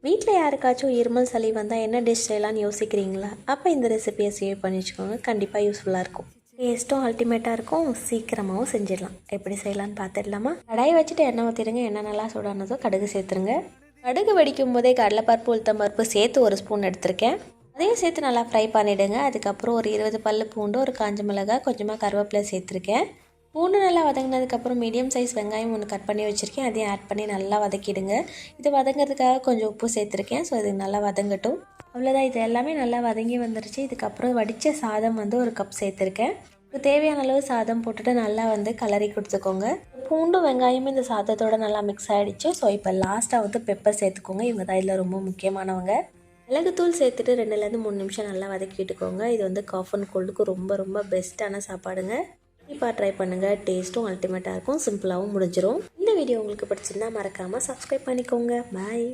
வீட்டில் யாருக்காச்சும் இருமல் சளி வந்தால் என்ன டிஷ் செய்யலாம்னு யோசிக்கிறீங்களா? அப்போ இந்த ரெசிபியை சேவ் பண்ணி வச்சுக்கோங்க. கண்டிப்பாக யூஸ்ஃபுல்லாக இருக்கும். டேஸ்ட்டும் அல்டிமேட்டாக இருக்கும். சீக்கிரமாகவும் செஞ்சிடலாம். எப்படி செய்யலான்னு பார்த்துடலாமா? கடாயை வச்சுட்டு எண்ணெய் ஊற்றிடுங்க. எண்ணெய் நல்லா சூடானதோ கடுகு சேர்த்துருங்க. கடுகு வெடிக்கும் போதே கடலைப்பருப்பு உளுத்தம்பருப்பு சேர்த்து 1 ஸ்பூன் எடுத்திருக்கேன். அதையும் சேர்த்து நல்லா ஃப்ரை பண்ணிவிடுங்க. அதுக்கப்புறம் ஒரு 20 பல்லு பூண்டு, ஒரு காஞ்ச மிளகாய், கொஞ்சமாக கருவேப்பிலை சேர்த்துருக்கேன். பூண்டு நல்லா வதங்கினதுக்கப்புறம் மீடியம் சைஸ் வெங்காயம் 1 கட் பண்ணி வச்சுருக்கேன். அதையும் ஆட் பண்ணி நல்லா வதக்கிடுங்க. இது வதங்கிறதுக்காக கொஞ்சம் உப்பு சேர்த்துருக்கேன். ஸோ இது நல்லா வதங்கட்டும். அவ்வளோதான், இது எல்லாமே நல்லா வதங்கி வந்துருச்சு. இதுக்கப்புறம் வடித்த சாதம் 1 கப் சேர்த்துருக்கேன். இதுக்கு தேவையான அளவு சாதம் போட்டுட்டு நல்லா கலரி கொடுத்துக்கோங்க. பூண்டு வெங்காயமும் இந்த சாதத்தோடு நல்லா மிக்ஸ் ஆகிடுச்சு. ஸோ இப்போ லாஸ்ட்டாக பெப்பர் சேர்த்துக்கோங்க. இவங்க தான் இதில் ரொம்ப முக்கியமானவங்க. மிளகுத்தூள் சேர்த்துட்டு 2லேருந்து 3 நிமிஷம் நல்லா வதக்கிட்டுக்கோங்க. இது காஃப் அண்ட் கோல்டுக்கு ரொம்ப ரொம்ப பெஸ்ட்டான சாப்பாடுங்க. கண்டிப்பாக ட்ரை பண்ணுங்கள். டேஸ்ட்டும் அல்டிமேட்டாக இருக்கும். சிம்பிளாகவும் முடிஞ்சிடும். இந்த வீடியோ உங்களுக்கு பிடிச்சிருந்தா மறக்காமல் சப்ஸ்கிரைப் பண்ணிக்கோங்க. பாய்.